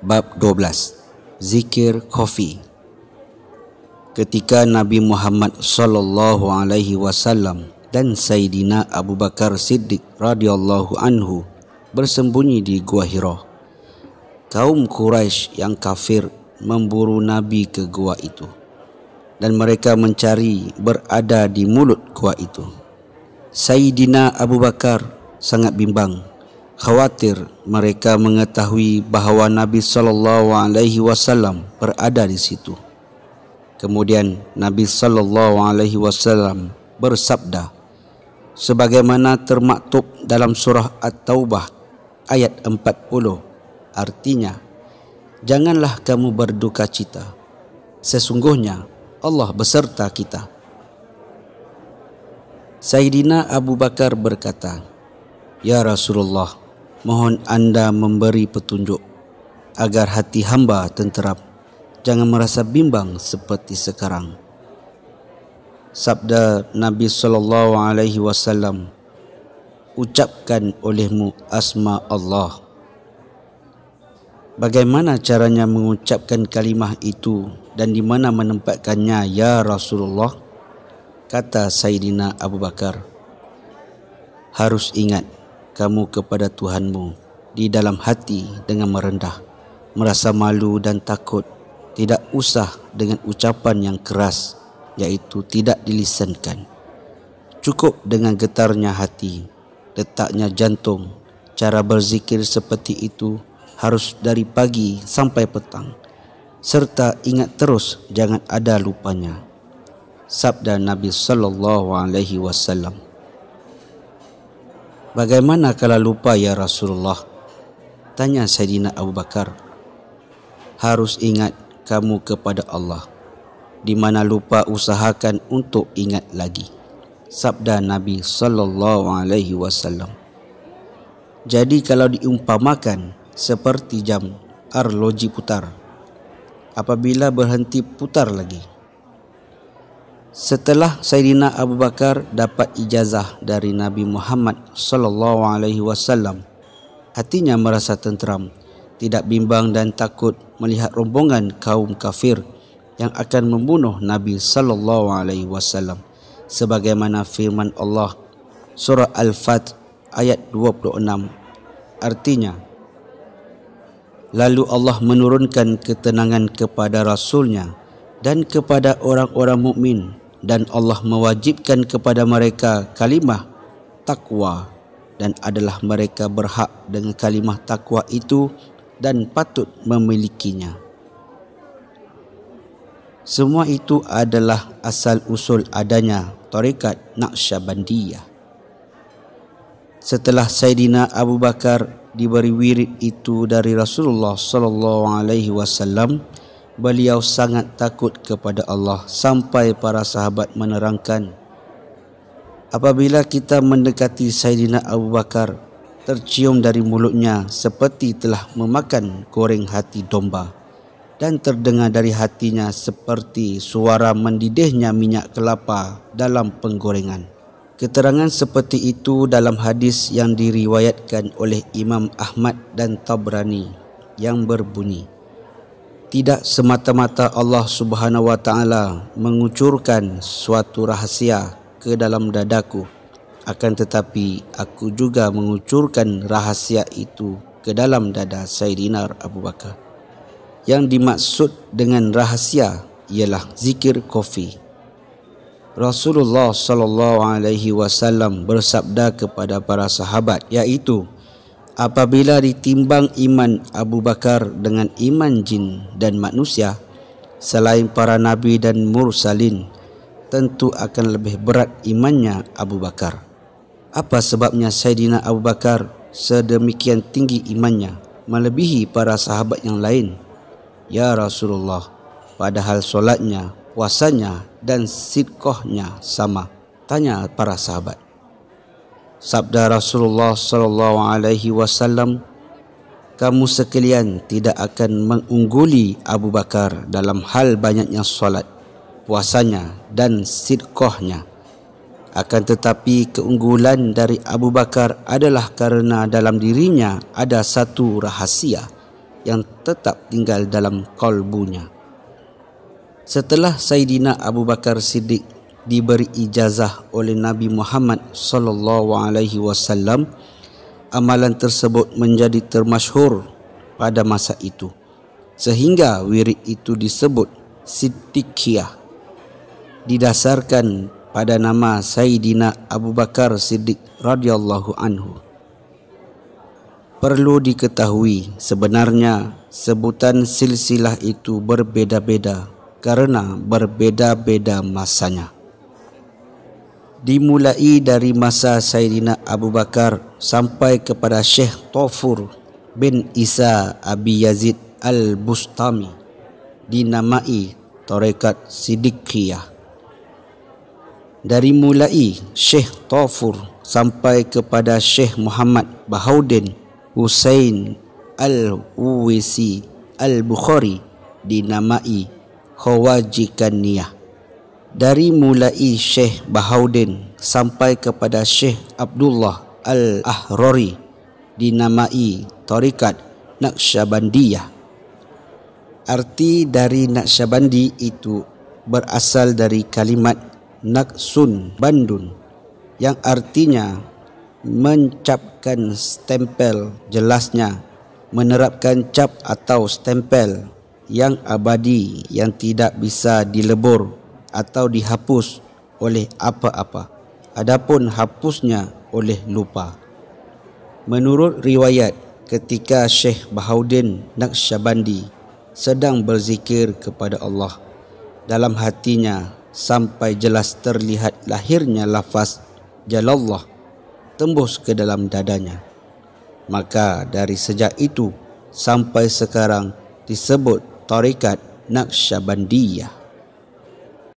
Bab 12. Zikir Khafi. Ketika Nabi Muhammad SAW dan Sayyidina Abu Bakar Siddiq radhiyallahu anhu bersembunyi di Gua Hira, kaum Quraisy yang kafir memburu Nabi ke gua itu, dan mereka mencari berada di mulut gua itu. Sayyidina Abu Bakar sangat bimbang, khawatir mereka mengetahui bahawa Nabi SAW berada di situ. Kemudian Nabi SAW bersabda, sebagaimana termaktub dalam surah At-Taubah ayat 40, artinya, janganlah kamu berduka cita, sesungguhnya Allah beserta kita. Sayyidina Abu Bakar berkata, ya Rasulullah, mohon anda memberi petunjuk agar hati hamba tenteram, jangan merasa bimbang seperti sekarang. Sabda Nabi SAW, ucapkan olehmu asma Allah. Bagaimana caranya mengucapkan kalimah itu dan di mana menempatkannya ya Rasulullah? Kata Sayyidina Abu Bakar, harus ingat kamu kepada Tuhanmu di dalam hati dengan merendah, merasa malu dan takut. Tidak usah dengan ucapan yang keras, iaitu tidak dilisankan. Cukup dengan getarnya hati, detaknya jantung. Cara berzikir seperti itu harus dari pagi sampai petang, serta ingat terus, jangan ada lupanya. Sabda Nabi SAW. Bagaimana kalau lupa ya Rasulullah? Tanya Sayyidina Abu Bakar. Harus ingat kamu kepada Allah. Di mana lupa, usahakan untuk ingat lagi. Sabda Nabi SAW. Jadi kalau diumpamakan seperti jam arloji putar, apabila berhenti putar lagi. Setelah Sayyidina Abu Bakar dapat ijazah dari Nabi Muhammad SAW, hatinya merasa tenteram, tidak bimbang dan takut melihat rombongan kaum kafir yang akan membunuh Nabi SAW, sebagaimana firman Allah surah Al-Fath ayat 26, artinya, lalu Allah menurunkan ketenangan kepada Rasulnya dan kepada orang-orang mukmin, dan Allah mewajibkan kepada mereka kalimah takwa, dan adalah mereka berhak dengan kalimah takwa itu dan patut memilikinya. Semua itu adalah asal usul adanya tarekat Naqsyabandiyah. Setelah Sayyidina Abu Bakar diberi wirid itu dari Rasulullah SAW, beliau sangat takut kepada Allah sampai para sahabat menerangkan, apabila kita mendekati Sayyidina Abu Bakar, tercium dari mulutnya seperti telah memakan goreng hati domba, dan terdengar dari hatinya seperti suara mendidihnya minyak kelapa dalam penggorengan. Keterangan seperti itu dalam hadis yang diriwayatkan oleh Imam Ahmad dan Tabrani yang berbunyi, tidak semata-mata Allah Subhanahu wa Ta'ala mengucurkan suatu rahasia ke dalam dadaku, akan tetapi aku juga mengucurkan rahasia itu ke dalam dada Sayyidina Abu Bakar. Yang dimaksud dengan rahasia ialah zikir khafi. Rasulullah SAW bersabda kepada para sahabat, iaitu, apabila ditimbang iman Abu Bakar dengan iman jin dan manusia, selain para nabi dan mursalin, tentu akan lebih berat imannya Abu Bakar. Apa sebabnya Sayyidina Abu Bakar sedemikian tinggi imannya, melebihi para sahabat yang lain? Ya Rasulullah, padahal solatnya, puasanya dan sidqahnya sama. Tanya para sahabat. Sabda Rasulullah SAW, kamu sekalian tidak akan mengungguli Abu Bakar dalam hal banyaknya solat, puasanya dan sidqahnya. Akan tetapi keunggulan dari Abu Bakar adalah karena dalam dirinya ada satu rahasia, yang tetap tinggal dalam kalbunya. Setelah Sayyidina Abu Bakar Siddiq diberi ijazah oleh Nabi Muhammad sallallahu alaihi wasallam, amalan tersebut menjadi termasyhur pada masa itu, sehingga wirid itu disebut Siddiqiyah, didasarkan pada nama Sayyidina Abu Bakar Siddiq radhiyallahu anhu. Perlu diketahui, sebenarnya sebutan silsilah itu berbeda-beda karena berbeda-beda masanya. Dimulai dari masa Sayyidina Abu Bakar sampai kepada Syekh Tawfur bin Isa Abi Yazid Al-Bustami, dinamai Tarekat Siddiqiyah. Dari mulai Syekh Tawfur sampai kepada Syekh Muhammad Bahauddin Husain Al-Uwaisi Al-Bukhari, dinamai Khawajikaniyah. Dari mulai Syekh Bahauddin sampai kepada Syekh Abdullah Al-Ahrari, dinamai Tarikat Naqsyabandiyah. Arti dari Naqsyabandi itu berasal dari kalimat Naqsun Bandun, yang artinya mencapkan stempel. Jelasnya, menerapkan cap atau stempel yang abadi yang tidak bisa dilebur atau dihapus oleh apa-apa, adapun hapusnya oleh lupa. Menurut riwayat, ketika Syekh Bahauddin Naqsyabandi sedang berzikir kepada Allah dalam hatinya, sampai jelas terlihat lahirnya lafaz Jalallah tembus ke dalam dadanya. Maka dari sejak itu sampai sekarang disebut Tarekat Naqsyabandiyah.